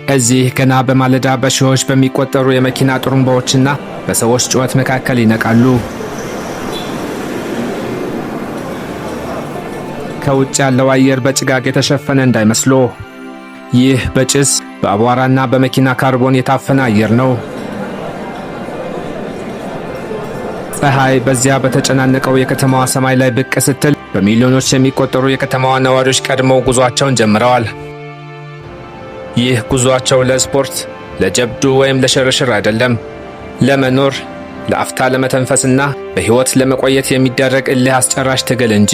እዚህ ገና በማለዳ በሺዎች በሚቆጠሩ የመኪና ጥሩምባዎችና በሰዎች ጩኸት መካከል ይነቃሉ። ከውጭ ያለው አየር በጭጋግ የተሸፈነ እንዳይመስሎ፣ ይህ በጭስ በአቧራና በመኪና ካርቦን የታፈነ አየር ነው። ፀሐይ በዚያ በተጨናነቀው የከተማዋ ሰማይ ላይ ብቅ ስትል በሚሊዮኖች የሚቆጠሩ የከተማዋ ነዋሪዎች ቀድመው ጉዟቸውን ጀምረዋል። ይህ ጉዟቸው ለስፖርት፣ ለጀብዱ ወይም ለሽርሽር አይደለም። ለመኖር፣ ለአፍታ ለመተንፈስና በሕይወት ለመቆየት የሚደረግ እልህ አስጨራሽ ትግል እንጂ።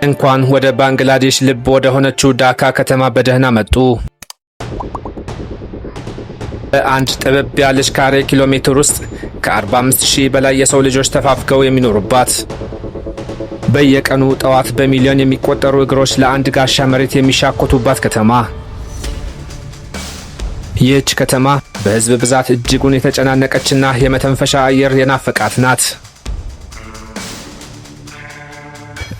እንኳን ወደ ባንግላዴሽ ልብ ወደ ሆነችው ዳካ ከተማ በደህና መጡ። በአንድ ጥብብ ያለች ካሬ ኪሎ ሜትር ውስጥ ከ45,000 በላይ የሰው ልጆች ተፋፍገው የሚኖሩባት፣ በየቀኑ ጠዋት በሚሊዮን የሚቆጠሩ እግሮች ለአንድ ጋሻ መሬት የሚሻኮቱባት ከተማ። ይህች ከተማ በሕዝብ ብዛት እጅጉን የተጨናነቀችና የመተንፈሻ አየር የናፈቃት ናት።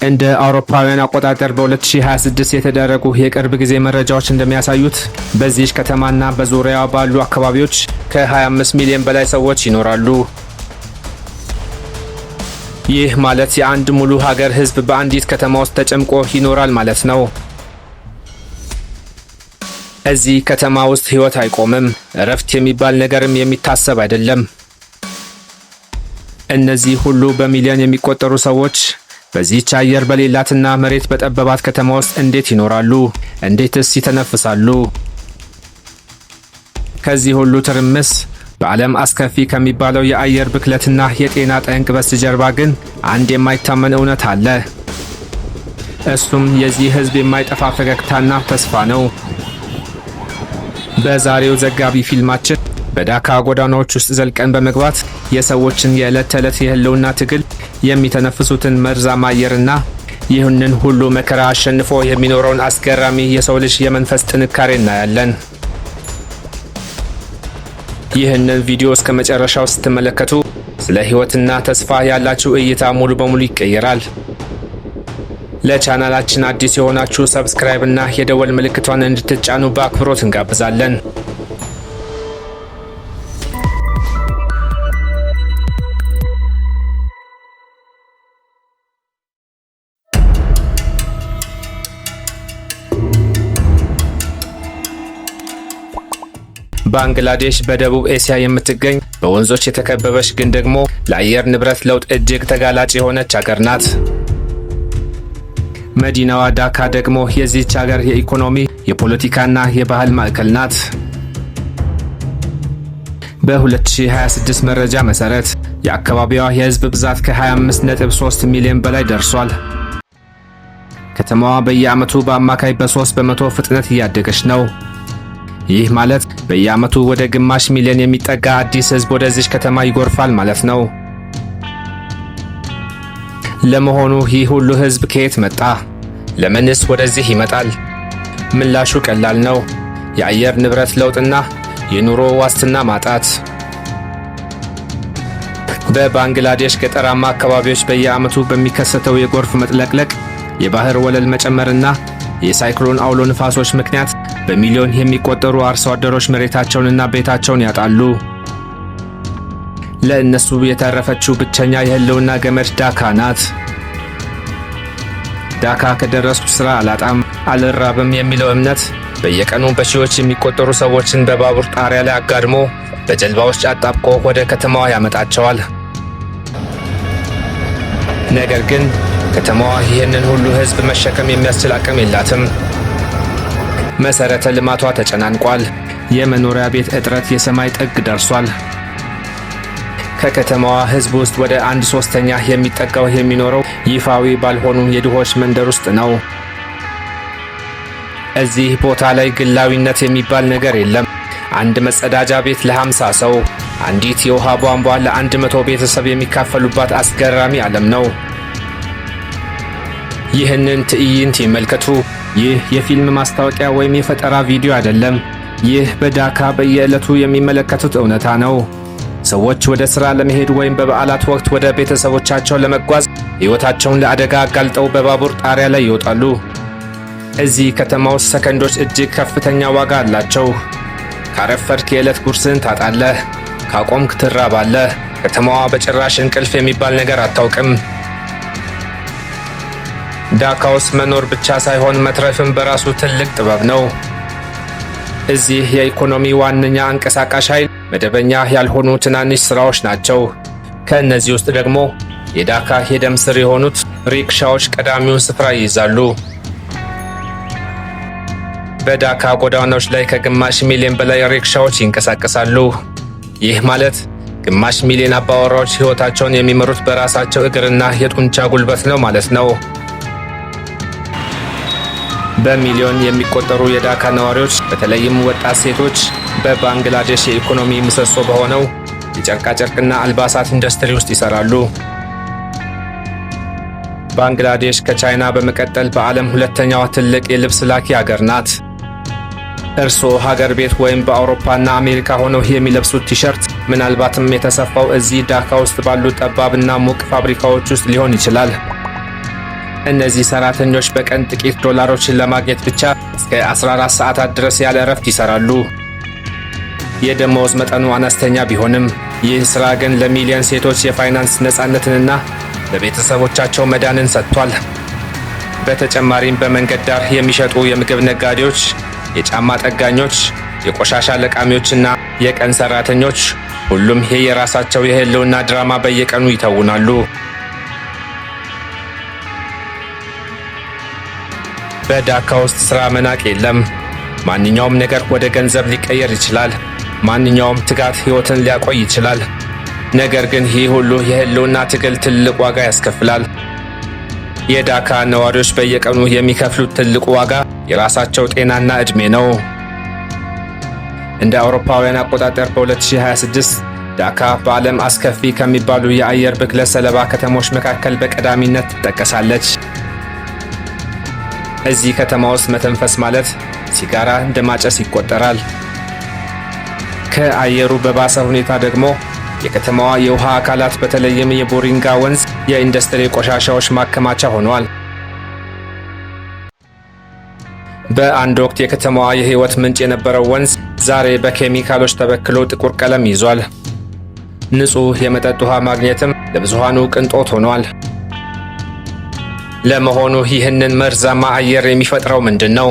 እንደ አውሮፓውያን አቆጣጠር በ2026 የተደረጉ የቅርብ ጊዜ መረጃዎች እንደሚያሳዩት በዚህ ከተማና በዙሪያዋ ባሉ አካባቢዎች ከ25 ሚሊዮን በላይ ሰዎች ይኖራሉ። ይህ ማለት የአንድ ሙሉ ሀገር ሕዝብ በአንዲት ከተማ ውስጥ ተጨምቆ ይኖራል ማለት ነው። እዚህ ከተማ ውስጥ ሕይወት አይቆምም፣ እረፍት የሚባል ነገርም የሚታሰብ አይደለም። እነዚህ ሁሉ በሚሊዮን የሚቆጠሩ ሰዎች በዚህች አየር በሌላትና መሬት በጠበባት ከተማ ውስጥ እንዴት ይኖራሉ? እንዴትስ ይተነፍሳሉ? ከዚህ ሁሉ ትርምስ በዓለም አስከፊ ከሚባለው የአየር ብክለትና የጤና ጠንቅ በስተጀርባ ግን አንድ የማይታመን እውነት አለ። እሱም የዚህ ሕዝብ የማይጠፋ ፈገግታና ተስፋ ነው። በዛሬው ዘጋቢ ፊልማችን በዳካ ጎዳናዎች ውስጥ ዘልቀን በመግባት የሰዎችን የዕለት ተዕለት የህልውና ትግል፣ የሚተነፍሱትን መርዛማ አየርና ይህንን ሁሉ መከራ አሸንፎ የሚኖረውን አስገራሚ የሰው ልጅ የመንፈስ ጥንካሬ እናያለን። ይህንን ቪዲዮ እስከ መጨረሻው ስትመለከቱ ስለ ሕይወትና ተስፋ ያላችሁ እይታ ሙሉ በሙሉ ይቀየራል። ለቻናላችን አዲስ የሆናችሁ ሰብስክራይብ እና የደወል ምልክቷን እንድትጫኑ በአክብሮት እንጋብዛለን። ባንግላዴሽ በደቡብ ኤስያ የምትገኝ በወንዞች የተከበበች ግን ደግሞ ለአየር ንብረት ለውጥ እጅግ ተጋላጭ የሆነች ሀገር ናት። መዲናዋ ዳካ ደግሞ የዚህች ሀገር የኢኮኖሚ፣ የፖለቲካና የባህል ማዕከል ናት። በ2026 መረጃ መሰረት የአካባቢዋ የህዝብ ብዛት ከ25.3 ሚሊዮን በላይ ደርሷል። ከተማዋ በየዓመቱ በአማካይ በ3 በመቶ ፍጥነት እያደገች ነው። ይህ ማለት በየዓመቱ ወደ ግማሽ ሚሊዮን የሚጠጋ አዲስ ህዝብ ወደዚህ ከተማ ይጎርፋል ማለት ነው። ለመሆኑ ይህ ሁሉ ህዝብ ከየት መጣ? ለምንስ ወደዚህ ይመጣል? ምላሹ ቀላል ነው። የአየር ንብረት ለውጥና የኑሮ ዋስትና ማጣት። በባንግላዴሽ ገጠራማ አካባቢዎች በየዓመቱ በሚከሰተው የጎርፍ መጥለቅለቅ፣ የባህር ወለል መጨመርና የሳይክሎን አውሎ ንፋሶች ምክንያት በሚሊዮን የሚቆጠሩ አርሶ አደሮች መሬታቸውንና ቤታቸውን ያጣሉ። ለእነሱ የተረፈችው ብቸኛ የህልውና ገመድ ዳካ ናት። ዳካ ከደረስኩ ሥራ አላጣም አልራብም የሚለው እምነት በየቀኑ በሺዎች የሚቆጠሩ ሰዎችን በባቡር ጣሪያ ላይ አጋድሞ በጀልባዎች አጣብቆ ወደ ከተማዋ ያመጣቸዋል። ነገር ግን ከተማዋ ይህንን ሁሉ ህዝብ መሸከም የሚያስችል አቅም የላትም። መሰረተ ልማቷ ተጨናንቋል። የመኖሪያ ቤት እጥረት የሰማይ ጥግ ደርሷል። ከከተማዋ ህዝብ ውስጥ ወደ 1/3 የሚጠጋው የሚኖረው ይፋዊ ባልሆኑ የድሆች መንደር ውስጥ ነው። እዚህ ቦታ ላይ ግላዊነት የሚባል ነገር የለም። አንድ መጸዳጃ ቤት ለ50 ሰው፣ አንዲት የውሃ ቧንቧ ለ100 ቤተሰብ የሚካፈሉባት አስገራሚ ዓለም ነው። ይህንን ትዕይንት ይመልከቱ። ይህ የፊልም ማስታወቂያ ወይም የፈጠራ ቪዲዮ አይደለም። ይህ በዳካ በየዕለቱ የሚመለከቱት እውነታ ነው። ሰዎች ወደ ሥራ ለመሄድ ወይም በበዓላት ወቅት ወደ ቤተሰቦቻቸው ለመጓዝ ሕይወታቸውን ለአደጋ አጋልጠው በባቡር ጣሪያ ላይ ይወጣሉ። እዚህ ከተማ ውስጥ ሰከንዶች እጅግ ከፍተኛ ዋጋ አላቸው። ካረፈድክ የዕለት ጉርስን ታጣለህ፣ ካቆምክ ትራባለህ። ከተማዋ በጭራሽ እንቅልፍ የሚባል ነገር አታውቅም። ዳካ ውስጥ መኖር ብቻ ሳይሆን መትረፍም በራሱ ትልቅ ጥበብ ነው። እዚህ የኢኮኖሚ ዋነኛ አንቀሳቃሽ ኃይል መደበኛ ያልሆኑ ትናንሽ ሥራዎች ናቸው። ከእነዚህ ውስጥ ደግሞ የዳካ የደም ስር የሆኑት ሪክሻዎች ቀዳሚውን ስፍራ ይይዛሉ። በዳካ ጎዳናዎች ላይ ከግማሽ ሚሊዮን በላይ ሪክሻዎች ይንቀሳቀሳሉ። ይህ ማለት ግማሽ ሚሊዮን አባወራዎች ሕይወታቸውን የሚመሩት በራሳቸው እግርና የጡንቻ ጉልበት ነው ማለት ነው። በሚሊዮን የሚቆጠሩ የዳካ ነዋሪዎች በተለይም ወጣት ሴቶች በባንግላዴሽ የኢኮኖሚ ምሰሶ በሆነው የጨርቃጨርቅና አልባሳት ኢንዱስትሪ ውስጥ ይሰራሉ። ባንግላዴሽ ከቻይና በመቀጠል በዓለም ሁለተኛዋ ትልቅ የልብስ ላኪ ሀገር ናት። እርስዎ ሀገር ቤት ወይም በአውሮፓና አሜሪካ ሆነው የሚለብሱት ቲሸርት ምናልባትም የተሰፋው እዚህ ዳካ ውስጥ ባሉ ጠባብና ሙቅ ፋብሪካዎች ውስጥ ሊሆን ይችላል። እነዚህ ሰራተኞች በቀን ጥቂት ዶላሮችን ለማግኘት ብቻ እስከ 14 ሰዓታት ድረስ ያለ እረፍት ይሰራሉ። የደመወዝ መጠኑ አነስተኛ ቢሆንም ይህ ሥራ ግን ለሚሊዮን ሴቶች የፋይናንስ ነፃነትንና ለቤተሰቦቻቸው መዳንን ሰጥቷል። በተጨማሪም በመንገድ ዳር የሚሸጡ የምግብ ነጋዴዎች፣ የጫማ ጠጋኞች፣ የቆሻሻ ለቃሚዎችና የቀን ሰራተኞች ሁሉም የየራሳቸው የህልውና ድራማ በየቀኑ ይተውናሉ። በዳካ ውስጥ ሥራ መናቅ የለም። ማንኛውም ነገር ወደ ገንዘብ ሊቀየር ይችላል። ማንኛውም ትጋት ሕይወትን ሊያቆይ ይችላል። ነገር ግን ይህ ሁሉ የህልውና ትግል ትልቅ ዋጋ ያስከፍላል። የዳካ ነዋሪዎች በየቀኑ የሚከፍሉት ትልቁ ዋጋ የራሳቸው ጤናና ዕድሜ ነው። እንደ አውሮፓውያን አቆጣጠር በ2026 ዳካ በዓለም አስከፊ ከሚባሉ የአየር ብክለት ሰለባ ከተሞች መካከል በቀዳሚነት ትጠቀሳለች። እዚህ ከተማ ውስጥ መተንፈስ ማለት ሲጋራ እንደ ማጨስ ይቆጠራል። ከአየሩ በባሰ ሁኔታ ደግሞ የከተማዋ የውሃ አካላት በተለይም የቦሪንጋ ወንዝ የኢንዱስትሪ ቆሻሻዎች ማከማቻ ሆኗል። በአንድ ወቅት የከተማዋ የህይወት ምንጭ የነበረው ወንዝ ዛሬ በኬሚካሎች ተበክሎ ጥቁር ቀለም ይዟል። ንጹህ የመጠጥ ውሃ ማግኘትም ለብዙሃኑ ቅንጦት ሆኗል። ለመሆኑ ይህንን መርዛማ አየር የሚፈጥረው ምንድን ነው?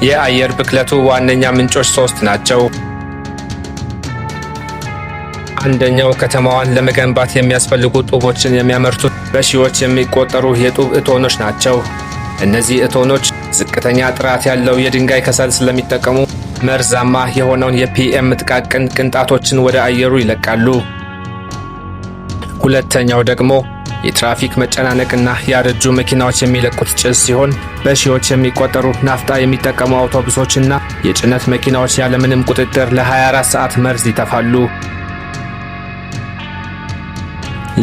የአየር ብክለቱ ዋነኛ ምንጮች 3 ናቸው። አንደኛው ከተማዋን ለመገንባት የሚያስፈልጉ ጡቦችን የሚያመርቱት በሺዎች የሚቆጠሩ የጡብ እቶኖች ናቸው። እነዚህ እቶኖች ዝቅተኛ ጥራት ያለው የድንጋይ ከሰል ስለሚጠቀሙ መርዛማ የሆነውን የፒኤም ጥቃቅን ቅንጣቶችን ወደ አየሩ ይለቃሉ። ሁለተኛው ደግሞ የትራፊክ መጨናነቅና ያረጁ መኪናዎች የሚለቁት ጭስ ሲሆን በሺዎች የሚቆጠሩ ናፍጣ የሚጠቀሙ አውቶቡሶችና የጭነት መኪናዎች ያለምንም ቁጥጥር ለ24 ሰዓት መርዝ ይተፋሉ።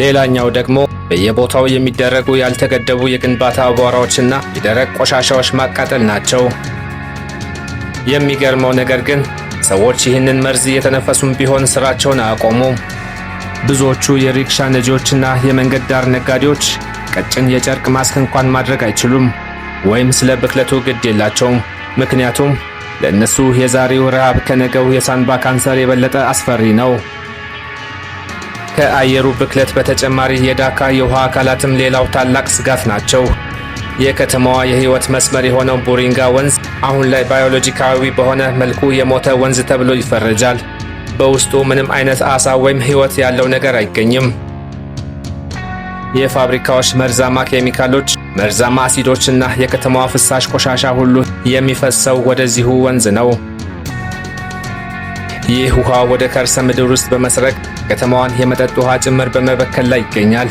ሌላኛው ደግሞ በየቦታው የሚደረጉ ያልተገደቡ የግንባታ አቧራዎችና የደረቅ ቆሻሻዎች ማቃጠል ናቸው። የሚገርመው ነገር ግን ሰዎች ይህንን መርዝ እየተነፈሱም ቢሆን ስራቸውን አያቆሙም። ብዙዎቹ የሪክሻ ነጂዎችና የመንገድ ዳር ነጋዴዎች ቀጭን የጨርቅ ማስክ እንኳን ማድረግ አይችሉም ወይም ስለ ብክለቱ ግድ የላቸውም። ምክንያቱም ለእነሱ የዛሬው ረሃብ ከነገው የሳንባ ካንሰር የበለጠ አስፈሪ ነው። ከአየሩ ብክለት በተጨማሪ የዳካ የውሃ አካላትም ሌላው ታላቅ ስጋት ናቸው። የከተማዋ የህይወት መስመር የሆነው ቦሪንጋ ወንዝ አሁን ላይ ባዮሎጂካዊ በሆነ መልኩ የሞተ ወንዝ ተብሎ ይፈረጃል። በውስጡ ምንም አይነት ዓሳ ወይም ህይወት ያለው ነገር አይገኝም። የፋብሪካዎች መርዛማ ኬሚካሎች፣ መርዛማ አሲዶችና የከተማዋ ፍሳሽ ቆሻሻ ሁሉ የሚፈሰው ወደዚሁ ወንዝ ነው። ይህ ውሃ ወደ ከርሰ ምድር ውስጥ በመስረግ ከተማዋን የመጠጥ ውሃ ጭምር በመበከል ላይ ይገኛል።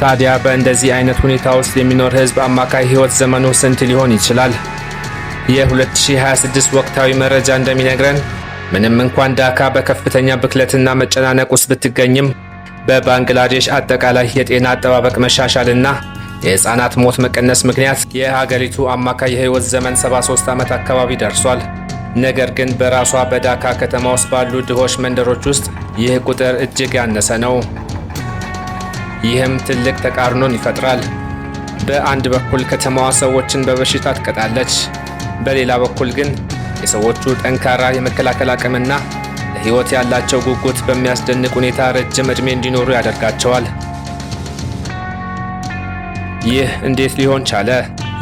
ታዲያ በእንደዚህ አይነት ሁኔታ ውስጥ የሚኖር ህዝብ አማካይ ህይወት ዘመኑ ስንት ሊሆን ይችላል? የ2026 ወቅታዊ መረጃ እንደሚነግረን ምንም እንኳን ዳካ በከፍተኛ ብክለትና መጨናነቅ ውስጥ ብትገኝም በባንግላዴሽ አጠቃላይ የጤና አጠባበቅ መሻሻልና የህፃናት ሞት መቀነስ ምክንያት የሀገሪቱ አማካይ የህይወት ዘመን 73 ዓመት አካባቢ ደርሷል። ነገር ግን በራሷ በዳካ ከተማ ውስጥ ባሉ ድሆች መንደሮች ውስጥ ይህ ቁጥር እጅግ ያነሰ ነው። ይህም ትልቅ ተቃርኖን ይፈጥራል። በአንድ በኩል ከተማዋ ሰዎችን በበሽታ ትቀጣለች፣ በሌላ በኩል ግን የሰዎቹ ጠንካራ የመከላከል አቅምና ለሕይወት ያላቸው ጉጉት በሚያስደንቅ ሁኔታ ረጅም ዕድሜ እንዲኖሩ ያደርጋቸዋል። ይህ እንዴት ሊሆን ቻለ?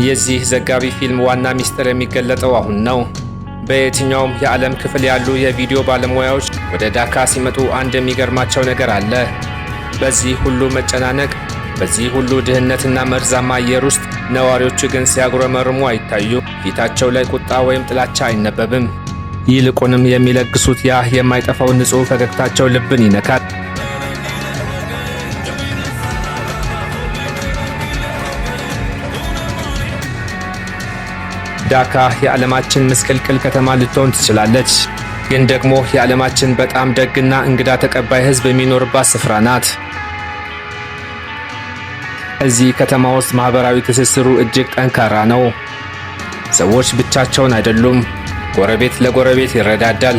የዚህ ዘጋቢ ፊልም ዋና ሚስጥር የሚገለጠው አሁን ነው። በየትኛውም የዓለም ክፍል ያሉ የቪዲዮ ባለሙያዎች ወደ ዳካ ሲመጡ አንድ የሚገርማቸው ነገር አለ። በዚህ ሁሉ መጨናነቅ፣ በዚህ ሁሉ ድህነትና መርዛማ አየር ውስጥ ነዋሪዎቹ ግን ሲያጉረመርሙ አይታዩ። ፊታቸው ላይ ቁጣ ወይም ጥላቻ አይነበብም። ይልቁንም የሚለግሱት ያ የማይጠፋው ንጹሕ ፈገግታቸው ልብን ይነካል። ዳካ የዓለማችን ምስቅልቅል ከተማ ልትሆን ትችላለች፣ ግን ደግሞ የዓለማችን በጣም ደግና እንግዳ ተቀባይ ሕዝብ የሚኖርባት ስፍራ ናት። እዚህ ከተማ ውስጥ ማህበራዊ ትስስሩ እጅግ ጠንካራ ነው። ሰዎች ብቻቸውን አይደሉም። ጎረቤት ለጎረቤት ይረዳዳል።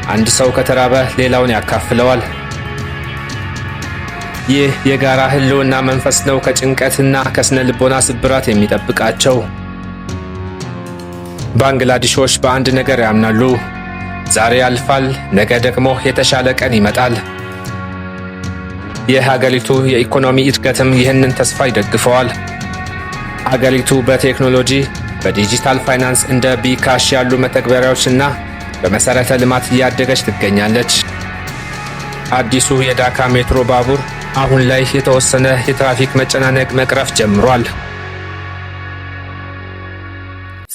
አንድ ሰው ከተራበ ሌላውን ያካፍለዋል። ይህ የጋራ ህልውና መንፈስ ነው ከጭንቀትና ከስነ ልቦና ስብራት የሚጠብቃቸው። ባንግላዴሾች በአንድ ነገር ያምናሉ። ዛሬ ያልፋል፣ ነገ ደግሞ የተሻለ ቀን ይመጣል። የሀገሪቱ የኢኮኖሚ እድገትም ይህንን ተስፋ ይደግፈዋል። ሀገሪቱ በቴክኖሎጂ፣ በዲጂታል ፋይናንስ እንደ ቢካሽ ያሉ መተግበሪያዎችና በመሰረተ ልማት እያደገች ትገኛለች። አዲሱ የዳካ ሜትሮ ባቡር አሁን ላይ የተወሰነ የትራፊክ መጨናነቅ መቅረፍ ጀምሯል።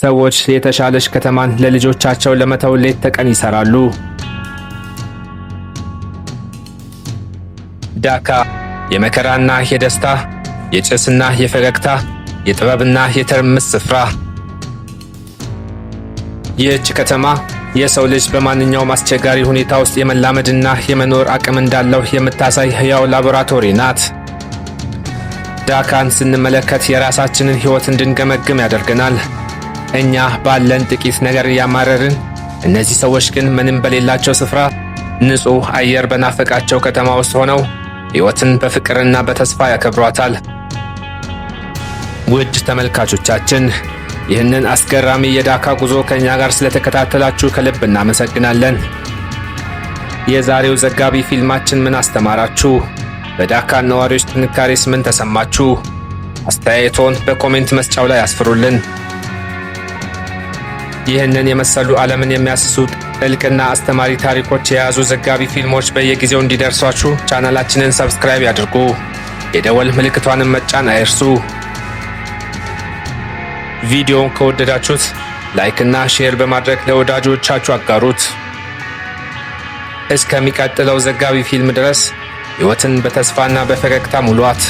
ሰዎች የተሻለች ከተማን ለልጆቻቸው ለመተው ሌት ተቀን ይሰራሉ። ዳካ የመከራና የደስታ፣ የጭስና የፈገግታ፣ የጥበብና የትርምስ ስፍራ። ይህች ከተማ የሰው ልጅ በማንኛውም አስቸጋሪ ሁኔታ ውስጥ የመላመድና የመኖር አቅም እንዳለው የምታሳይ ሕያው ላቦራቶሪ ናት። ዳካን ስንመለከት የራሳችንን ሕይወት እንድንገመግም ያደርገናል። እኛ ባለን ጥቂት ነገር እያማረርን፣ እነዚህ ሰዎች ግን ምንም በሌላቸው ስፍራ ንጹሕ አየር በናፈቃቸው ከተማ ውስጥ ሆነው ሕይወትን በፍቅርና በተስፋ ያከብሯታል። ውድ ተመልካቾቻችን ይህንን አስገራሚ የዳካ ጉዞ ከእኛ ጋር ስለተከታተላችሁ ከልብ እናመሰግናለን። የዛሬው ዘጋቢ ፊልማችን ምን አስተማራችሁ? በዳካ ነዋሪዎች ጥንካሬስ ምን ተሰማችሁ? አስተያየቶን በኮሜንት መስጫው ላይ አስፍሩልን። ይህንን የመሰሉ ዓለምን የሚያስሱ ጥልቅና አስተማሪ ታሪኮች የያዙ ዘጋቢ ፊልሞች በየጊዜው እንዲደርሷችሁ ቻናላችንን ሰብስክራይብ ያድርጉ። የደወል ምልክቷንም መጫን አይርሱ። ቪዲዮውን ከወደዳችሁት ላይክና ሼር በማድረግ ለወዳጆቻችሁ አጋሩት። እስከሚቀጥለው ዘጋቢ ፊልም ድረስ ሕይወትን በተስፋና በፈገግታ ሙሏት።